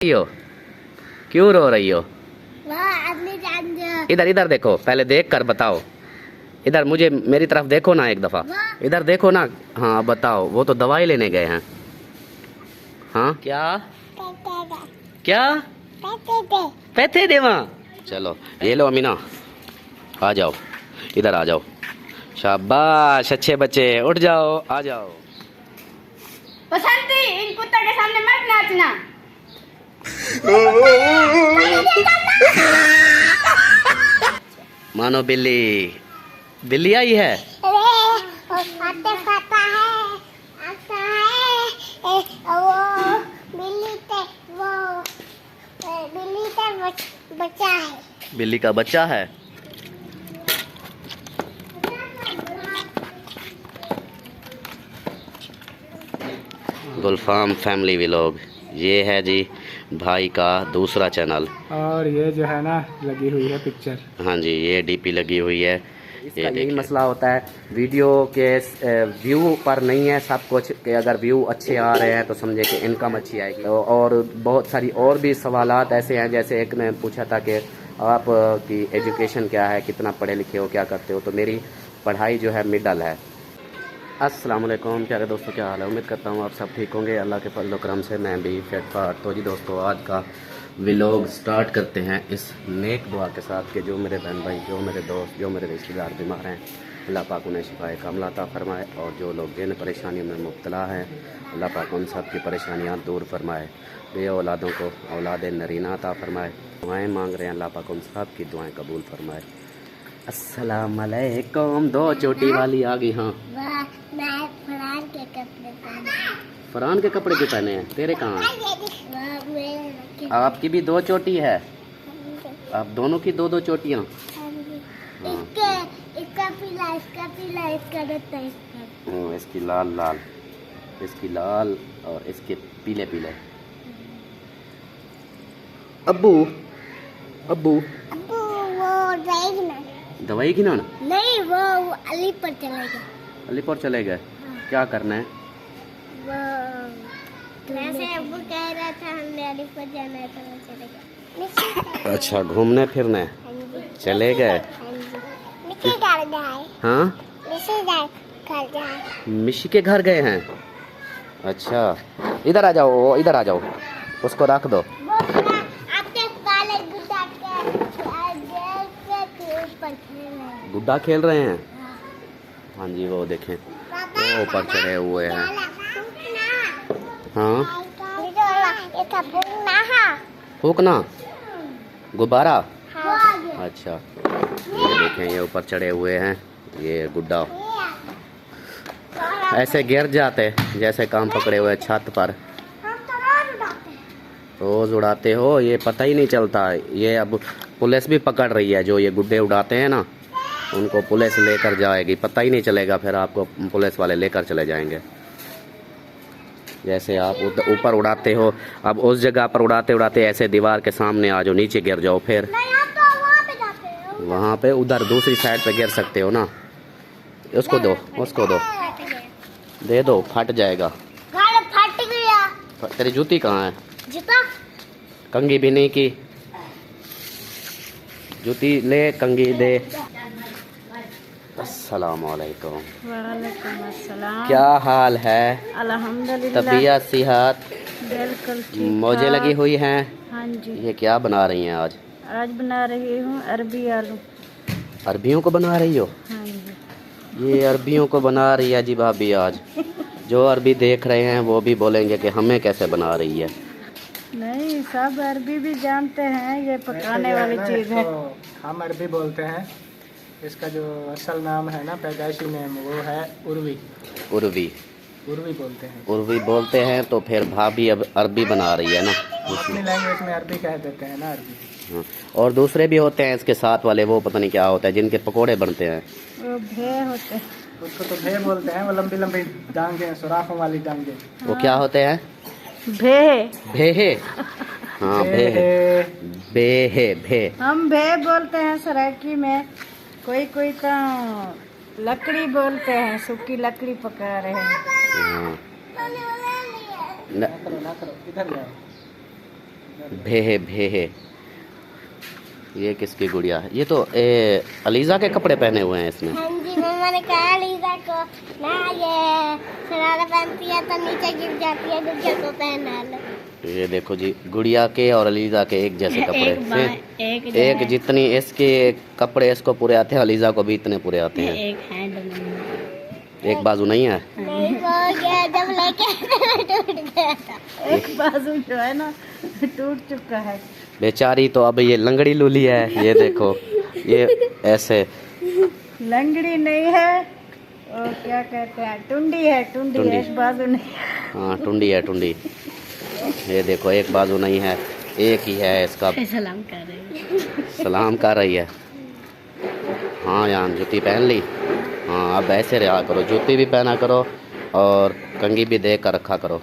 रही हो? क्यों रो रही हो? इधर इधर देखो, पहले देख कर बताओ। इधर मुझे मेरी तरफ देखो ना एक दफा, इधर देखो ना। हाँ बताओ, वो तो दवाई लेने गए हैं। हाँ क्या क्या पैसे देवा? चलो ये लो अमीना, आ जाओ, इधर आ जाओ। शाबाश अच्छे बच्चे, उठ जाओ, आ जाओ। बसंती, इन कुत्ता के सामने मत नाचना। मानो बिल्ली, बिल्ली आई है। बच्चा है, बिल्ली का बच्चा है। गुलफाम फैमिली व्लॉग, ये है जी भाई का दूसरा चैनल। और ये जो है ना लगी हुई है पिक्चर। हाँ जी, ये डीपी लगी हुई है। इसका यही मसला होता है, वीडियो के व्यू पर नहीं है सब कुछ, कि अगर व्यू अच्छे आ रहे हैं तो समझे कि इनकम अच्छी आएगी। और बहुत सारी और भी सवालात ऐसे हैं, जैसे एक ने पूछा था कि आप की एजुकेशन क्या है, कितना पढ़े लिखे हो, क्या करते हो। तो मेरी पढ़ाई जो है मिडल है। अस्सलाम वालेकुम प्यारे दोस्तों, क्या हाल है? उम्मीद करता हूँ आप सब ठीक होंगे। अल्लाह के फजल करम से मैं भी फिट फाट। तो जी दोस्तों, आज का व्लॉग स्टार्ट करते हैं इस नेक दुआ के साथ कि जो मेरे बहन भाई, जो मेरे दोस्त, जो मेरे रिश्तेदार बीमार हैं, अल्लाह पाक उन्हें शिफाए कामिला अता फरमाए। और जो लोग जिन परेशानियों में मुब्तला हैं, अल्लाह पाक उन सब की परेशानियाँ दूर फरमाए। बे औलादों को औलाद नरीना अता फरमाए। दुआएँ मांग रहे हैं, अल्लाह पाक उन सब की दुआएँ कबूल फरमाए। अस्सलाम वालेकुम। दो चोटी वाली आ गई। हाँ, मैं फरहान के कपड़े पहने। फरहान के कपड़े क्यों पहने हैं? तेरे कहाँ हैं? आपकी भी दो चोटी है? आप दोनों की दो दो चोटियाँ? इसका पीला, इसका पीला, इसका रत्ता, इसका। इसकी लाल लाल, इसकी लाल, और इसके पीले पीले। अब्बू अब्बू अब्बू वो जाएगी ना? दवाई खिलाना? नहीं, वो अली पर चलेगा। अलीपुर चले गए? क्या करना है? वैसे अब्बू कह रहा था हमने अली पर जाना है तो वो चलेगा। अच्छा, घूमने फिरने चले गए? मिशी घर गए। हाँ, मिशी घर गए। मिशी के घर गए हैं। अच्छा, इधर आ जाओ, इधर आ जाओ, उसको रख दो। आपके काले गुड्डा के ऊपर खेल रहे हैं। गुड्डा खेल रहे हैं? हाँ जी, वो देखें, वो ऊपर चढ़े हुए हैं। हाँ, फूकना गुब्बारा? अच्छा, ये देखें, ये ऊपर चढ़े हुए हैं, ये गुड्डा। ऐसे गिर जाते जैसे काम पकड़े हुए छत पर। रोज उड़ाते हो? ये पता ही नहीं चलता। ये अब पुलिस भी पकड़ रही है, जो ये गुड्डे उड़ाते हैं ना, उनको पुलिस लेकर जाएगी। पता ही नहीं चलेगा, फिर आपको पुलिस वाले लेकर चले जाएंगे। जैसे आप ऊपर उड़ाते हो, अब उस जगह पर उड़ाते उड़ाते ऐसे दीवार के सामने आ जाओ, नीचे गिर जाओ, फिर वहाँ पे उधर दूसरी साइड पे गिर सकते हो ना। उसको दो, उसको दो, दे दो, फट जाएगा। फट गया। तेरी जूती कहाँ है? जूता कंघी भी नहीं की, जूती ले, कंघी दे। अस्सलाम वालेकुम। वालेकुम अस्सलाम। क्या हाल है? अल्हम्दुलिल्लाह, तबीयत सेहत बिल्कुल ठीक। मौजे लगी हुई हैं? हाँ जी, ये क्या बना रही हैं आज? आज बना रही हूँ अरबी आलू। अरबियों को बना रही हो? हाँ जी, ये अरबियों को बना रही है जी भाभी आज। जो अरबी देख रहे हैं वो भी बोलेंगे कि हमें कैसे बना रही है। नहीं, सब अरबी भी जानते हैं, ये पकाने वाली चीज़ है। हम अरबी बोलते हैं। इसका जो असल नाम है ना, पैदाइशी नेम, वो है उर्वी। उर्वी? उर्वी बोलते हैं। उर्वी बोलते हैं, तो फिर भाभी अब अरबी बना रही है ना। अपनी लैंग्वेज में अरबी कह देते हैं ना, अरबी। हाँ। और दूसरे भी होते हैं इसके साथ वाले, वो पता नहीं क्या होता है, जिनके पकोड़े बनते हैं। वो भे होते हैं। उसको तो भे बोलते हैं, वो लंबी लंबी डांगे, सुराखों वाली डांगे। वो क्या होते हैं? भे। भेहे? हाँ, भेहे, भेहे, भे। हम भे बोलते हैं सराइकी में। कोई कोई तो लकड़ी बोलते हैं, सूखी लकड़ी पका रहे हैं। हाँ। ना करो, इधर जाओ। भेहे भेहे। ये किसकी गुड़िया है? ये तो अलीज़ा के कपड़े पहने हुए हैं इसमें। हाँ जी, मम्मा ने कहा लीजा को ना ये शरारा पहनती है तो नीचे गिर जाती है, गुड़िया को पहना लो। ये देखो जी, गुड़िया के और अलीज़ा के एक जैसे कपड़े। एक जितनी इसके कपड़े इसको पूरे आते हैं, अलीज़ा को भी इतने पूरे आते हैं। एक बाजू नहीं है, नहीं हो गया जब लेके टूट गया। एक बाजू जो है ना टूट चुका है बेचारी। तो अब ये लंगड़ी लूली है, ये देखो ये ऐसे। लंगड़ी नहीं है, और क्या कहते हैं, टुंडी है, टुंडी टुंडी। है, एक बाजू नहीं। हाँ टुंडी है, टुंडी। ये देखो एक बाजू नहीं है, एक ही है इसका। सलाम कर रही है। सलाम कर रही है। हाँ यार जूती पहन ली। हाँ अब ऐसे रहा करो, जूती भी पहना करो और कंघी भी दे कर रखा करो।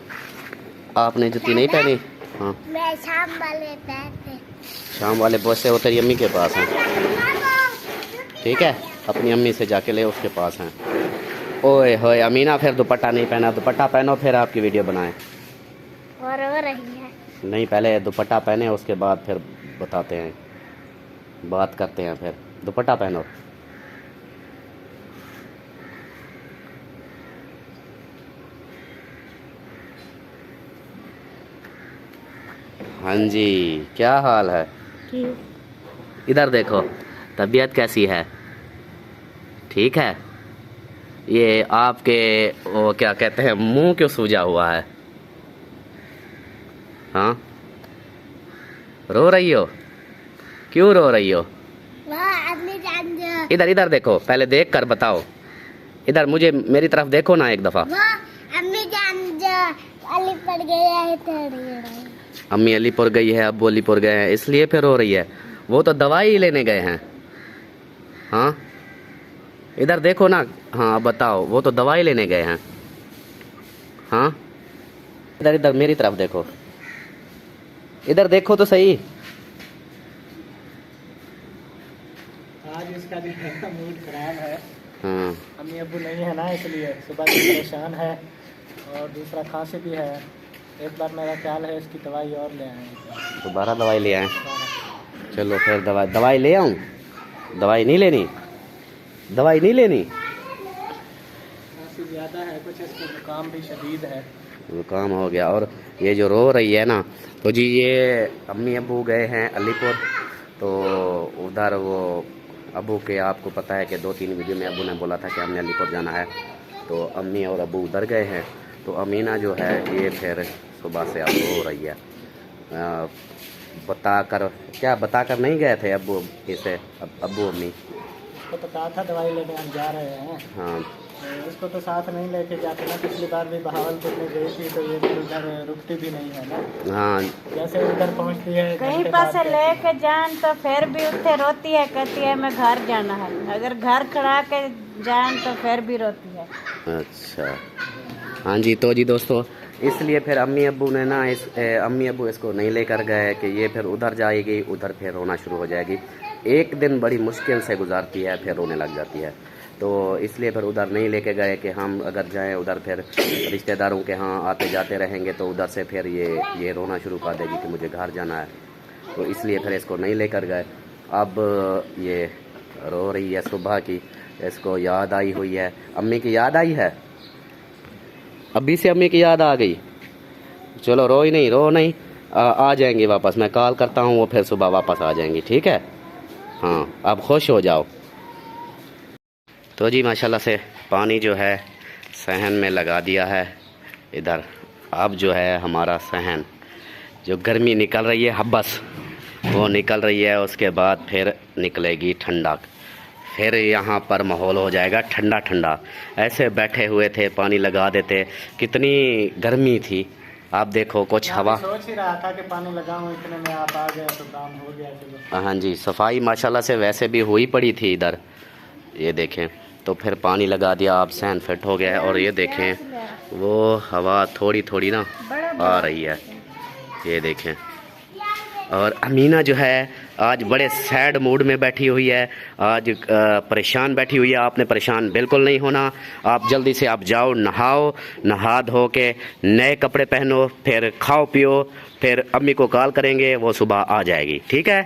आपने जूती नहीं पहनी? हाँ मैं शाम वाले पहनते। शाम वाले बहुत से वो तेरी अम्मी के पास हैं, ठीक है? अपनी अम्मी से जाके ले, उसके पास हैं। ओए होए अमीना, फिर दुपट्टा नहीं पहना। दुपट्टा पहनो फिर आपकी वीडियो बनाएं। और हो रही है। नहीं पहले दुपट्टा पहने, उसके बाद फिर बताते हैं, बात करते हैं। फिर दुपट्टा पहनो। हाँ जी, क्या हाल है? इधर देखो, तबीयत कैसी है? ठीक है? ये आपके वो क्या कहते हैं, मुंह क्यों सूजा हुआ है? हाँ रो रही हो? क्यों रो रही हो? वहाँ अम्मी जान जो इधर इधर देखो, पहले देख कर बताओ। इधर मुझे मेरी तरफ देखो ना एक दफा। वो अम्मी जान जो अली पड़ गया है थोड़ी। अम्मी अलीपुर गई है, अब्बू अलीपुर गए हैं, इसलिए फिर रो रही है। वो तो दवाई लेने गए हैं। हाँ इधर देखो ना। हाँ अब बताओ, वो तो दवाई लेने गए हैं। हाँ इधर इधर मेरी तरफ देखो, इधर देखो तो सही। आज इसका जो है ना मूड खराब है। हाँ अम्मी अब्बू नहीं है ना, इसलिए सुबह से परेशान है और दूसरा खांसी भी है। एक बार मेरा ख्याल है इसकी दवाई और ले आए। दोबारा दवाई ले आए? चलो फिर दवाई ले आऊँ? दवाई नहीं लेनी? दवाई नहीं लेनी? खांसी ज़्यादा है कुछ, इसको जुकाम भी शदीद है। जुकाम हो गया। और ये जो रो रही है ना, तो जी ये अम्मी अब्बू गए हैं अलीपुर। तो उधर वो अब्बू के, आपको पता है कि 2-3 वीडियो में अब्बू ने बोला था कि हमने अलीपुर जाना है। तो अम्मी और अब्बू उधर गए हैं। तो अमीना जो है ये फिर सुबह से अब रो रही है। बताकर नहीं गए थे अब्बू इसे, अब्बू अम्मी? उसको तो कहा था दवाई लेने हम जा रहे हैं। हाँ उसको तो साथ नहीं लेके जाते ना। पिछली बार भी बहावलपुर में गई थी तो ये उधर रुकती भी नहीं है ना। हाँ जैसे उधर पहुंचती है कहीं घंटे पास बाद से लेके जान तो फिर भी उत्थे रोती है, कहती है मैं घर जाना है। अगर घर चढ़ा के जान तो फिर भी रोती है। अच्छा हाँ जी। तो जी दोस्तों, इसलिए फिर अम्मी अब्बू ने ना अम्मी अब्बू इसको नहीं लेकर गए कि ये फिर उधर जाएगी, उधर फिर रोना शुरू हो जाएगी। एक दिन बड़ी मुश्किल से गुजारती है, फिर रोने लग जाती है। तो इसलिए फिर उधर नहीं लेके गए कि हम अगर जाएं उधर फिर रिश्तेदारों के यहाँ आते जाते रहेंगे तो उधर से फिर ये रोना शुरू कर देगी कि मुझे घर जाना है। तो इसलिए फिर इसको नहीं लेकर गए। अब ये रो रही है सुबह की, इसको याद आई हुई है। अम्मी की याद आई है? अभी से अम्मी की याद आ गई? चलो रो नहीं, आ जाएंगी वापस। मैं कॉल करता हूँ, वो फिर सुबह वापस आ जाएंगी, ठीक है? हाँ आप खुश हो जाओ। तो जी माशाल्लाह से पानी जो है सहन में लगा दिया है इधर। अब जो है हमारा सहन, जो गर्मी निकल रही है हब्बस, वो निकल रही है। उसके बाद फिर निकलेगी ठंडक, फिर यहाँ पर माहौल हो जाएगा ठंडा ठंडा। ऐसे बैठे हुए थे, पानी लगा देते, कितनी गर्मी थी। आप देखो कुछ हवा। सोच ही रहा था कि पानी लगाऊं, इतने में आप आ गए तो काम हो गया। चलो हाँ जी, सफाई माशाल्लाह से वैसे भी हुई पड़ी थी इधर, ये देखें। तो फिर पानी लगा दिया, आप सहन फिट हो गया है। और ये देखें वो हवा थोड़ी थोड़ी ना आ रही है, ये देखें। और अमीना जो है आज बड़े सैड मूड में बैठी हुई है, आज परेशान बैठी हुई है। आपने परेशान बिल्कुल नहीं होना। आप जल्दी से आप जाओ, नहाओ, नहा धो के नए कपड़े पहनो, फिर खाओ पियो, फिर अम्मी को कॉल करेंगे, वो सुबह आ जाएगी। ठीक है?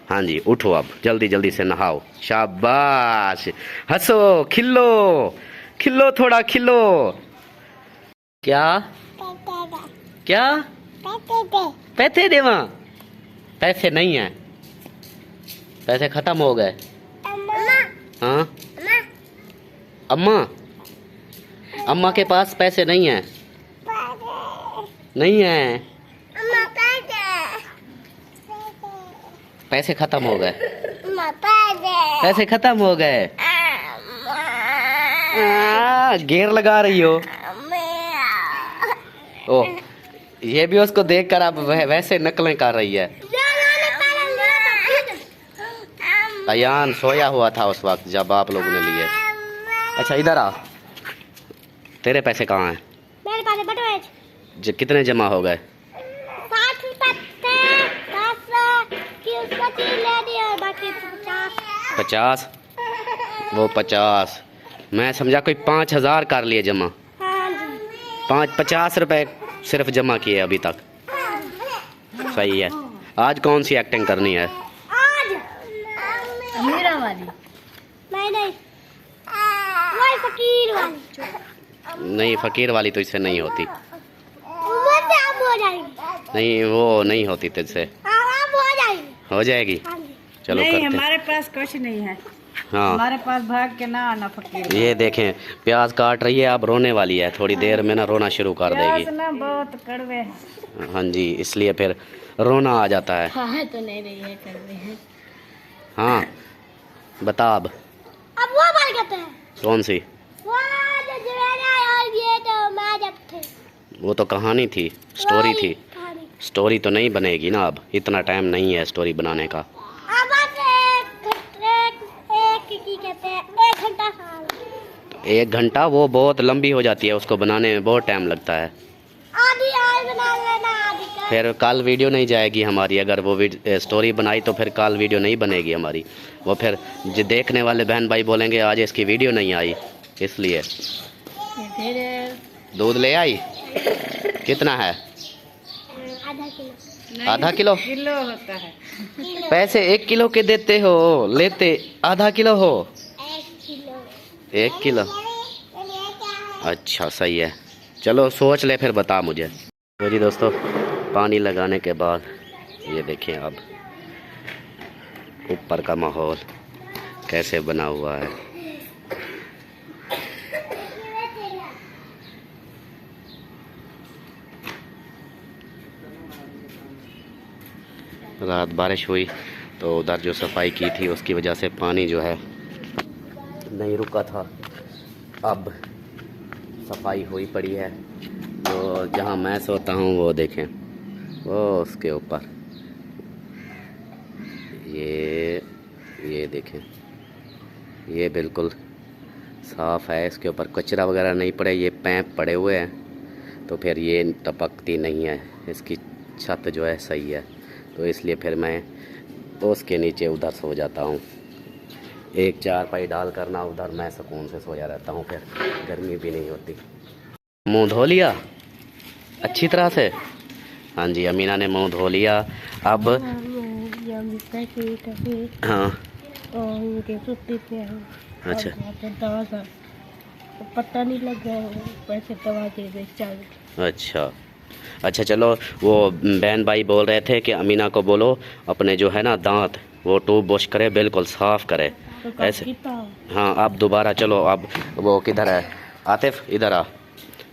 हाँ जी, उठो अब जल्दी जल्दी से नहाओ। शाबाश, हंसो, खिलो खिलो, थोड़ा खिलो। क्या क्या पैसे देवा? पैसे नहीं है, पैसे खत्म हो गए। हाँ अम्मा, अम्मा के पास पैसे नहीं है, नहीं है, पैसे खत्म हो गए, पैसे खत्म हो गए। घेर लगा रही हो। ओ, ये भी उसको देखकर अब वैसे नकलें कर रही है। अयान सोया हुआ था उस वक्त जब आप लोगों ने लिए। अच्छा इधर आ, तेरे पैसे कहाँ हैं? मेरे पास बटुए कितने जमा हो गए? 60 रुपए थे, 10 की उसका 3 ले दिया, बाकी 50। 50? वो 50 मैं समझा कोई 5000 कर लिए जमा। हाँ जी। 50 रुपए सिर्फ जमा किए अभी तक। सही है। आज कौन सी एक्टिंग करनी है? आज अमीरा वाली नहीं वही फकीर वाली। नहीं, फकीर वाली तो इससे नहीं होती। मुझसे अब हो जाएगी। नहीं, वो नहीं होती तुझसे। अब हो जाएगी। हो जाएगी। हाँ जी। चलो नहीं, करते। हमारे पास कुछ नहीं है। हाँ, हमारे पास भाग के ना आना फकीर। ये देखें प्याज काट रही है, अब रोने वाली है, थोड़ी देर में ना रोना शुरू कर देगी। प्याज ना बहुत कड़वे हैं। हाँ जी, इसलिए फिर रोना आ जाता है। हाँ तो नहीं रही है कड़वे हैं। हाँ बता अब अब वो बाल करते हैं। कौन सी? वो जो जुड़ेगा और ये तो मैं जब थे। वो तो कहानी थी, स्टोरी थी। कहानी। स्टोरी तो नहीं बनेगी ना, अब इतना टाइम नहीं है स्टोरी बनाने का। अब की कहते हैं 1 घंटा साल। 1 घंटा वो बहुत लंबी हो जाती है, उसको बनाने में बहुत टाइम लगता है। आधी आज बना लेना, आधी कल। फिर कल वीडियो नहीं जाएगी हमारी, अगर वो स्टोरी बनाई तो फिर कल वीडियो नहीं बनेगी हमारी। वो फिर जो देखने वाले बहन भाई बोलेंगे आज इसकी वीडियो नहीं आई, इसलिए। दूध ले आई? कितना है? आधा किलो। आधा किलो? किलो होता है। पैसे 1 किलो के देते हो, लेते आधा किलो हो। 1 किलो। 1 किलो? अच्छा सही है, चलो सोच ले फिर बता मुझे। तो जी दोस्तों, पानी लगाने के बाद ये देखें अब ऊपर का माहौल कैसे बना हुआ है। रात बारिश हुई तो उधर जो सफाई की थी उसकी वजह से पानी जो है नहीं रुका था। अब सफाई हुई पड़ी है। तो जहाँ मैं सोता हूँ वो देखें, वो उसके ऊपर ये देखें, ये बिल्कुल साफ़ है, इसके ऊपर कचरा वगैरह नहीं पड़े, ये पैप पड़े हुए हैं तो फिर ये टपकती नहीं है। इसकी छत जो है सही है, तो इसलिए फिर मैं उसके नीचे उधर सो जाता हूँ। एक चारपाई डाल करना उधर मैं सुकून से सोया रहता हूँ, फिर गर्मी भी नहीं होती। मुंह धो लिया अच्छी तरह से? हाँ जी, अमीना ने मुंह धो लिया। अब हाँ अच्छा, पता नहीं लग गया पैसे दवा दे दे चाहिए। अच्छा चलो, वो बहन भाई बोल रहे थे कि अमीना को बोलो अपने जो है ना दांत वो टूथ ब्रश करे, बिल्कुल साफ़ करे ऐसे। हाँ अब दोबारा चलो, अब वो किधर है आतिफ, इधर आ।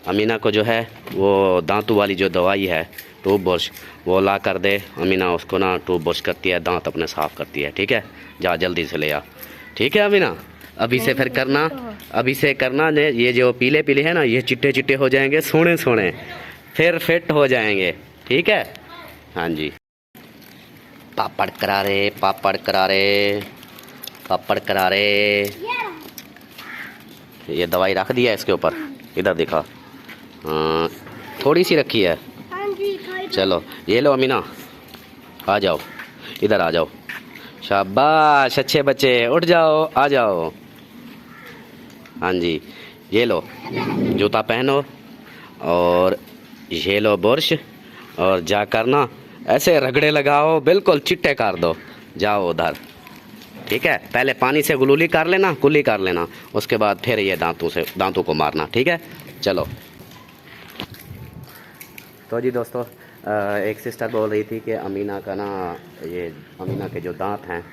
अमीना को जो है वो दांतों वाली जो दवाई है टूथ ब्रश वो ला कर दे। अमीना उसको ना टूथ ब्रश करती है, दांत अपने साफ़ करती है। ठीक है, जा जल्दी से ले आ। ठीक है अमीना, अभी से फिर करना, अभी से करना। ये जो पीले पीले है ना, ये चिट्टे चिट्टे हो जाएंगे, सोने सोने, फिर फिट हो जाएंगे। ठीक है? हाँ जी। पापड़ करारे, पापड़ करारे, पापड़ करारे। ये दवाई रख दिया इसके ऊपर, इधर दिखा। हाँ थोड़ी सी रखी है। चलो ये लो अमीना, आ जाओ, इधर आ जाओ। शाबाश, अच्छे बच्चे, उठ जाओ, आ जाओ। हाँ जी, ये लो जूता पहनो और ये लो बुर्श, और जा करना ऐसे रगड़े लगाओ, बिल्कुल चिट्टे कर दो। जाओ उधर, ठीक है। पहले पानी से कुल्ली कर लेना, उसके बाद फिर ये दांतों को मारना, ठीक है। चलो। तो जी दोस्तों, एक सिस्टर बोल रही थी कि अमीना का ना, ये अमीना के जो दांत हैं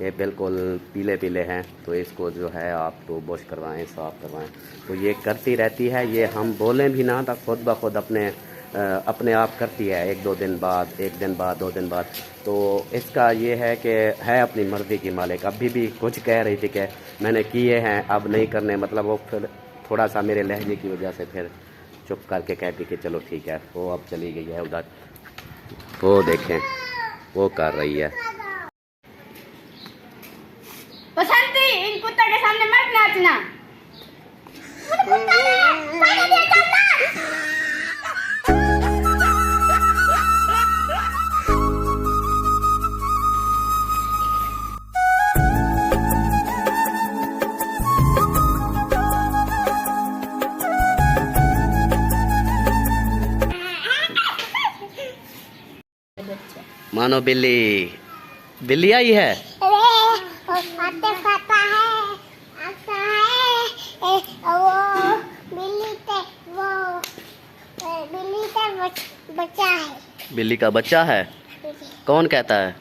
ये बिल्कुल पीले पीले हैं, तो इसको जो है आप तो वॉश करवाएं, साफ़ करवाएं। तो ये करती रहती है, ये हम बोलें भी ना तो खुद ब खुद अपने आप करती है, 1-2 दिन बाद, 1 दिन बाद, 2 दिन बाद। तो इसका ये है कि है अपनी मर्ज़ी की मालिक। अभी भी कुछ कह रही थी कि मैंने किए हैं, अब नहीं करने, मतलब वो फिर थोड़ा सा मेरे लहजे की वजह से फिर चुप करके कहती कि चलो ठीक है। वो अब चली गई है उधर, वो देखें वो कर रही है। बसंती, इन कुत्ता के सामने मत नाचना। मानो बिल्ली आई है। बिल्ली का बच्चा है। कौन कहता है?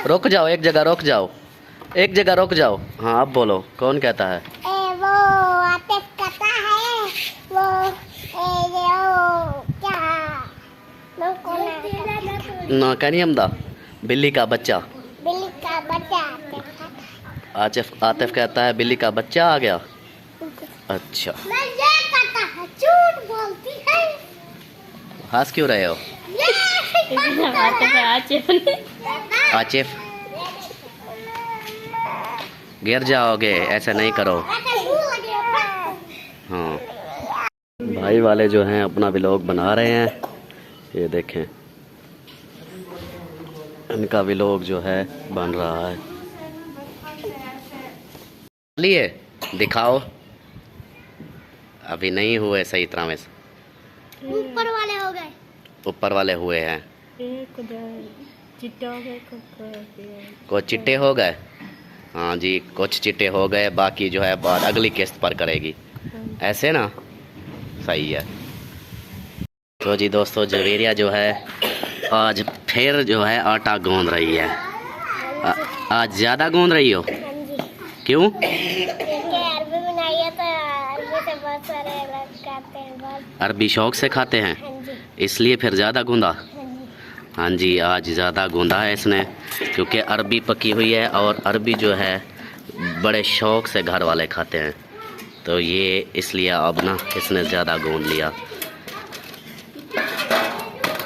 रुक जाओ, एक जगह रुक जाओ, एक जगह रुक जाओ। हाँ अब बोलो, कौन कहता है? वो आतिफ कहता है, वो क्या ना कहनी हमदा, बिल्ली का बच्चा। बिल्ली का बच्चा आतिफ कहता है बिल्ली का बच्चा आ गया। अच्छा, मैं ये कहता है, झूठ बोलती है। हंस क्यों रहे हो? आतिफ गिर जाओगे, ऐसा नहीं करो। हाँ, भाई वाले जो हैं अपना व्लॉग बना रहे हैं, ये देखें इनका व्लॉग जो है बन रहा है। लिए दिखाओ, अभी नहीं हुए सही तरह से। ऊपर वाले हो गए, ऊपर वाले हुए हैं, चिट्टे हो गए, कुछ चिट्टे हो गए। हाँ जी, कुछ चिट्टे हो गए, बाकी जो है बात अगली किस्त पर करेगी, ऐसे ना सही है। तो जी दोस्तों, जवेरिया जो है आज फिर जो है आटा गूंद रही है। आज ज़्यादा गूंद रही हो? क्यों? अरबी बनाई है तो अरबी से बहुत सारे लोग खाते हैं, बहुत। अरबी शौक से खाते हैं, इसलिए फिर ज़्यादा गूंदा। हाँ जी, आज ज़्यादा गूंदा है इसने, क्योंकि अरबी पकी हुई है और अरबी जो है बड़े शौक से घर वाले खाते हैं, तो ये इसलिए अब ना इसने ज़्यादा गूंद लिया।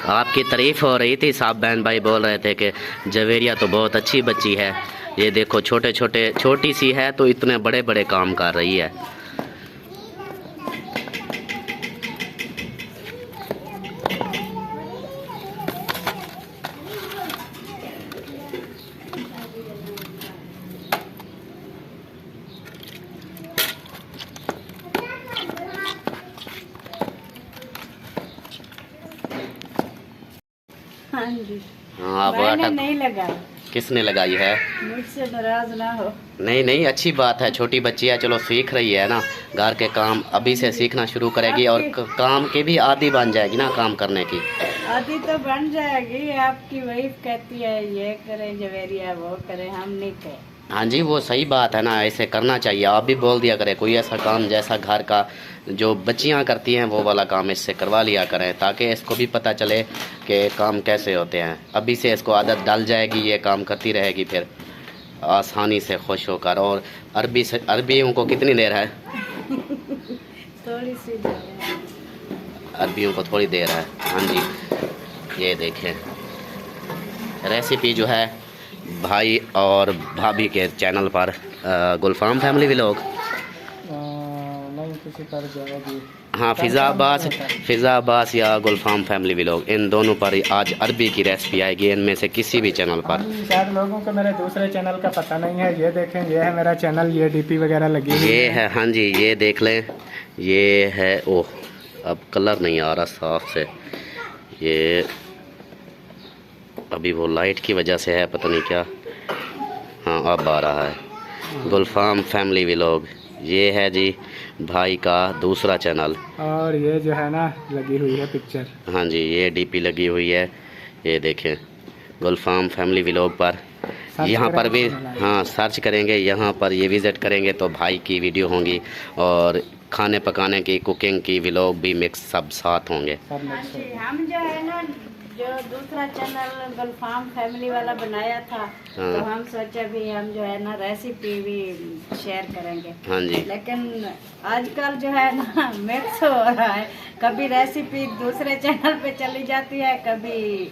आपकी तारीफ़ हो रही थी, साहब बहन भाई बोल रहे थे कि जवेरिया तो बहुत अच्छी बच्ची है, ये देखो छोटी सी है तो इतने बड़े बड़े काम कर रही है। हाँ जी, हाँ, अब मैंने आटा नहीं लगाई। किसने लगाई है? मुझसे नाराज ना हो। नहीं, अच्छी बात है, छोटी बच्ची है, चलो सीख रही है ना, घर के काम अभी से सीखना शुरू करेगी और काम के भी आदी बन जाएगी ना, काम करने की आदि तो बन जाएगी। आपकी वाइफ कहती है ये करें जवेरिया, वो करें, हम नहीं कहें। हाँ जी, वो सही बात है ना, ऐसे करना चाहिए। आप भी बोल दिया करें, कोई ऐसा काम जैसा घर का जो बच्चियां करती हैं वो वाला काम इससे करवा लिया करें, ताकि इसको भी पता चले कि काम कैसे होते हैं। अभी से इसको आदत डल जाएगी, ये काम करती रहेगी फिर आसानी से खुश होकर। और अरबियों को कितनी देर है? थोड़ी सी अरबियों को थोड़ी देर है। हाँ जी, ये देखें रेसिपी जो है भाई और भाभी के चैनल पर, गुलफाम फैमिली व्लॉग। नहीं, कुछ किसी पर जाएगी। हाँ, फिज़ा अब्बास या गुलफाम फैमिली व्लॉग, इन दोनों पर आज अरबी की रेसिपी आएगी, इनमें से किसी भी चैनल पर। शायद लोगों को मेरे दूसरे चैनल का पता नहीं है। ये देखें, ये है मेरा चैनल, ये डीपी वगैरह लगी हुई ये है, हाँ जी, ये देख लें, ये है। ओह, अब कलर नहीं आ रहा साफ से, ये अभी वो लाइट की वजह से है, पता नहीं क्या। हाँ, अब आ रहा है, गुलफाम फैमिली व्लॉग। ये है जी भाई का दूसरा चैनल, और ये जो है ना लगी हुई है पिक्चर। हाँ जी, ये डीपी लगी हुई है, ये देखें, गुलफाम फैमिली व्लॉग पर। यहाँ पर भी, हाँ, सर्च करेंगे, यहाँ पर ये विज़िट करेंगे तो भाई की वीडियो होंगी और खाने पकाने की, कुकिंग की व्लॉग भी मिक्स सब साथ होंगे। हम जो है ना, जो दूसरा चैनल गुलफाम फैमिली वाला बनाया था, हाँ। तो हम सोचे भी हम जो है ना रेसिपी भी शेयर करेंगे। हाँ जी, लेकिन आजकल जो है ना मिक्स हो रहा है, कभी रेसिपी दूसरे चैनल पे चली जाती है, कभी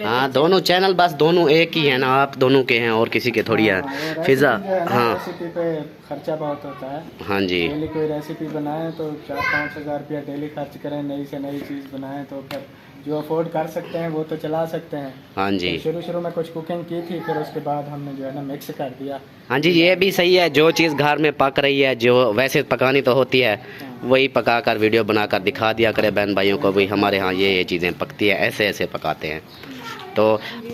हाँ, दोनों चैनल बस दोनों एक ही है ना, आप दोनों के हैं और किसी के थोड़ी है। फिज़ा, हाँ, रेसिपी पे खर्चा बहुत होता है। हाँ जी, डेली कोई रेसिपी बनाएं तो 4-5 हज़ार रुपया डेली खर्च करें, नई से नई चीज़ बनाएं तो फिर जो अफोर्ड कर सकते हैं वो तो चला सकते हैं। हाँ जी, तो शुरू में कुछ कुकिंग की थी, फिर उसके बाद हमने जो है ना मिक्स कर दिया। हाँ जी, ये भी सही है, जो चीज़ घर में पक रही है, जो वैसे पकानी तो होती है, वही पकाकर वीडियो बनाकर दिखा दिया करे बहन भाइयों को, भाई हमारे यहाँ ये चीज़ें पकती है, ऐसे ऐसे पकाते हैं। तो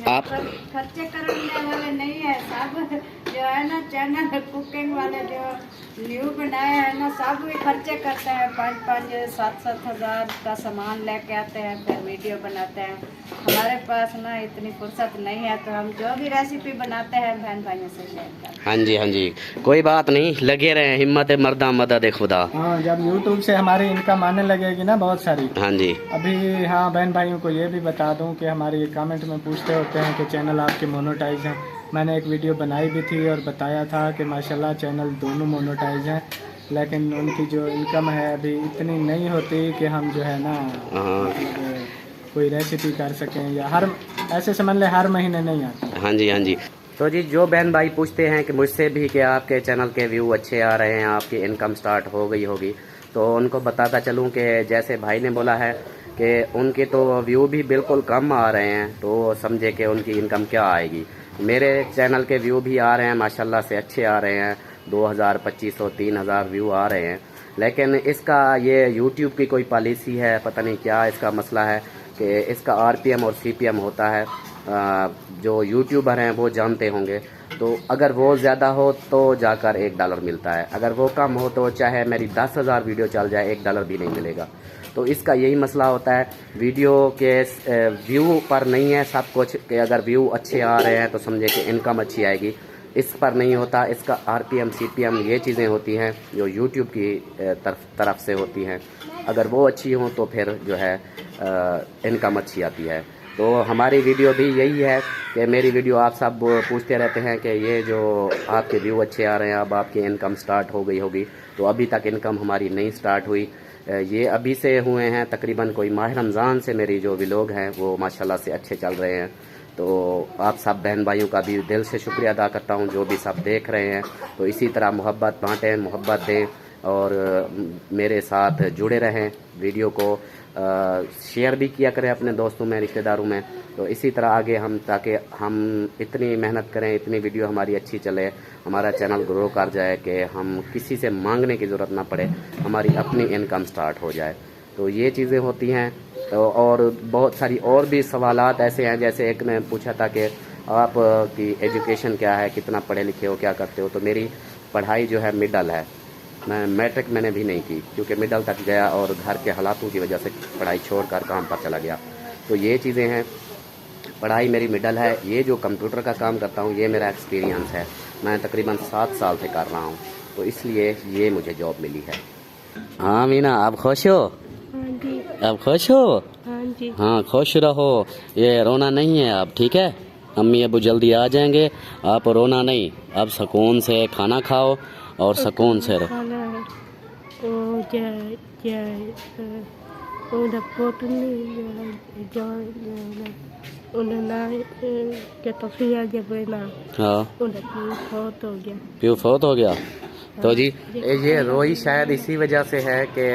आप खर्चे करने वाले नहीं है, सब जो है ना चैनल कुकिंग वाले जो न्यू बनाए हैं ना, सब भी खर्चे करते हैं, 5-5, 7-7 हज़ार का सामान लेके आते हैं, फिर वीडियो बनाते हैं। हमारे पास ना इतनी फुर्सत नहीं है, तो हम जो भी रेसिपी बनाते हैं बहन भाइयों से शेयर करते हैं। हाँ जी, हाँ जी, कोई बात नहीं, लगे रहे, हिम्मत मर्दा मदद खुदा। हाँ, जब यूट्यूब से हमारी इनकम आने लगेगी ना बहुत सारी। हाँ जी, अभी हाँ, बहन भाइयों को ये भी बता दूं कि हमारे कमेंट में पूछते होते हैं कि चैनल आपके मोनेटाइज हैं। मैंने एक वीडियो बनाई भी थी और बताया था कि माशाल्लाह चैनल दोनों मोनेटाइज हैं, लेकिन उनकी जो इनकम है अभी इतनी नहीं होती कि हम जो है ना मतलब कोई रेसिपी कर सकें, या हर ऐसे समझ लें हर महीने नहीं आती। हाँ जी, हाँ जी। तो जी, जो बहन भाई पूछते हैं कि मुझसे भी कि आपके चैनल के व्यू अच्छे आ रहे हैं, आपकी इनकम स्टार्ट हो गई होगी, तो उनको बताता चलूँ कि जैसे भाई ने बोला है कि उनके तो व्यू भी बिल्कुल कम आ रहे हैं, तो समझे कि उनकी इनकम क्या आएगी। मेरे चैनल के व्यू भी आ रहे हैं, माशाल्लाह से अच्छे आ रहे हैं, 2000, 2500, 3000 व्यू आ रहे हैं। लेकिन इसका ये यूट्यूब की कोई पॉलिसी है, पता नहीं क्या इसका मसला है कि इसका आरपीएम और सीपीएम होता है, जो यूट्यूबर हैं वो जानते होंगे। तो अगर वो ज़्यादा हो तो जाकर $1 मिलता है, अगर वो कम हो तो चाहे मेरी 10,000 वीडियो चल जाए, $1 भी नहीं मिलेगा। तो इसका यही मसला होता है, वीडियो के व्यू पर नहीं है सब कुछ, कि अगर व्यू अच्छे आ रहे हैं तो समझे कि इनकम अच्छी आएगी, इस पर नहीं होता। इसका आरपीएम सीपीएम ये चीज़ें होती हैं जो यूट्यूब की तरफ से होती हैं, अगर वो अच्छी हों तो फिर जो है इनकम अच्छी आती है। तो हमारी वीडियो भी यही है कि मेरी वीडियो आप सब पूछते रहते हैं कि ये जो आपके व्यू अच्छे आ रहे हैं, अब आपकी इनकम स्टार्ट हो गई होगी, तो अभी तक इनकम हमारी नहीं स्टार्ट हुई। ये अभी से हुए हैं, तकरीबन कोई माह रमज़ान से मेरी जो व्लॉग हैं वो माशाल्लाह से अच्छे चल रहे हैं। तो आप सब बहन भाइयों का भी दिल से शुक्रिया अदा करता हूं, जो भी सब देख रहे हैं। तो इसी तरह मोहब्बत बांटें, मोहब्बत दें और मेरे साथ जुड़े रहें, वीडियो को शेयर भी किया करें अपने दोस्तों में, रिश्तेदारों में। तो इसी तरह आगे हम, ताकि हम इतनी मेहनत करें, इतनी वीडियो हमारी अच्छी चले, हमारा चैनल ग्रो कर जाए कि हम किसी से मांगने की ज़रूरत ना पड़े, हमारी अपनी इनकम स्टार्ट हो जाए। तो ये चीज़ें होती हैं। और बहुत सारी और भी सवालात ऐसे हैं, जैसे एक ने पूछा था कि आप की एजुकेशन क्या है, कितना पढ़े लिखे हो, क्या करते हो। तो मेरी पढ़ाई जो है मिडल है, मैं मैट्रिक मैंने भी नहीं की, क्योंकि मिडल तक गया और घर के हालातों की वजह से पढ़ाई छोड़कर काम पर चला गया। तो ये चीज़ें हैं, पढ़ाई मेरी मिडल है। ये जो कंप्यूटर का काम करता हूँ ये मेरा एक्सपीरियंस है, मैं तकरीबन 7 साल से कर रहा हूँ, तो इसलिए ये मुझे जॉब मिली है। हाँ मीना, आप खुश हो? आप खुश हो? हाँ जी। हाँ, खुश रहो, ये रोना नहीं है आप, ठीक है? अम्मी अबू जल्दी आ जाएंगे, आप रोना नहीं, अब सुकून से खाना खाओ और सुकून से रहो। हाँ, प्यू फौत हो गया। तो जी ये रोई शायद इसी वजह से है कि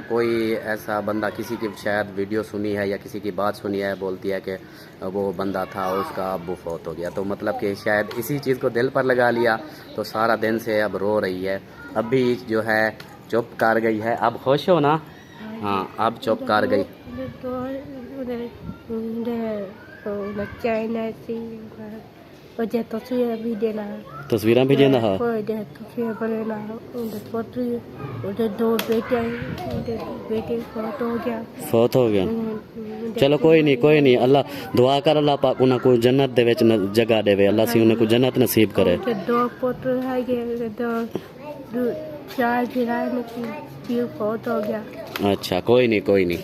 कोई ऐसा बंदा किसी की शायद वीडियो सुनी है या किसी की बात सुनी है, बोलती है कि वो बंदा था उसका अब्बू फौत हो गया, तो मतलब कि शायद इसी चीज़ को दिल पर लगा लिया, तो सारा दिन से अब रो रही है। अभी जो है चुप कर गई है। अब खुश हो ना? हाँ अब चुप कर गई। तस्वीरें भी देना है। फौत हो गया। चलो कोई नहीं अल्लाह दुआ कर, अल्लाह पाक उन्हें कोई जन्नत दे विच जगह देवे, अल्लाह सी उन्हें कोई जन्नत नसीब करे। दो पुत्र है दो चार फौत हो गया। अच्छा कोई नहीं।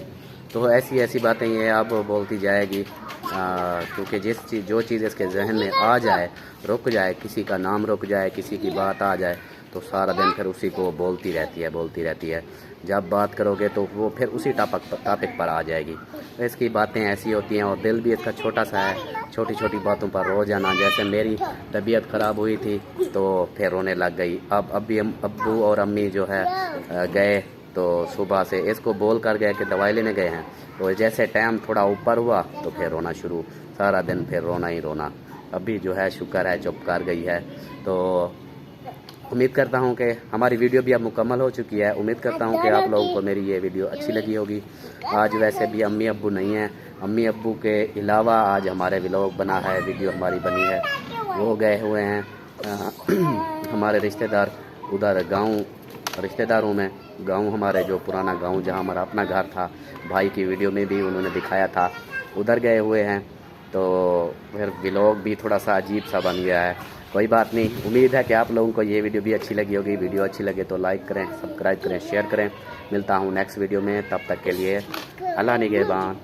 तो ऐसी बातें ये अब बोलती जाएगी, क्योंकि जो चीज़ इसके जहन में आ जाए, रुक जाए, किसी का नाम रुक जाए, किसी की बात आ जाए, तो सारा दिन फिर उसी को बोलती रहती है। जब बात करोगे तो वो फिर उसी टॉपिक पर आ जाएगी। तो इसकी बातें ऐसी होती हैं और दिल भी इसका छोटा सा है, छोटी बातों पर रो जाना। जैसे मेरी तबीयत ख़राब हुई थी तो फिर रोने लग गई। अब अभी अब्बू और अम्मी जो है गए, तो सुबह से इसको बोल कर गए कि दवाई लेने गए हैं, तो जैसे टाइम थोड़ा ऊपर हुआ तो फिर रोना शुरू, सारा दिन फिर रोना ही रोना। अभी जो है शुक्र है चुप कर गई है। तो उम्मीद करता हूं कि हमारी वीडियो भी अब मुकम्मल हो चुकी है। उम्मीद करता हूं कि आप लोगों को मेरी ये वीडियो अच्छी लगी होगी। आज वैसे भी अम्मी अब्बू नहीं हैं, अम्मी अब्बू के अलावा आज हमारे व्लॉग बना है, वीडियो हमारी बनी है। वो गए हुए हैं हमारे रिश्तेदार उधर गाँव, रिश्तेदारों में गांव, हमारे जो पुराना गांव जहां हमारा अपना घर था, भाई की वीडियो में भी उन्होंने दिखाया था, उधर गए हुए हैं। तो फिर व्लॉग भी थोड़ा सा अजीब सा बन गया है। कोई बात नहीं, उम्मीद है कि आप लोगों को ये वीडियो भी अच्छी लगी होगी। वीडियो अच्छी लगे तो लाइक करें, सब्सक्राइब करें, शेयर करें। मिलता हूँ नेक्स्ट वीडियो में, तब तक के लिए अल्लाह निगहबान।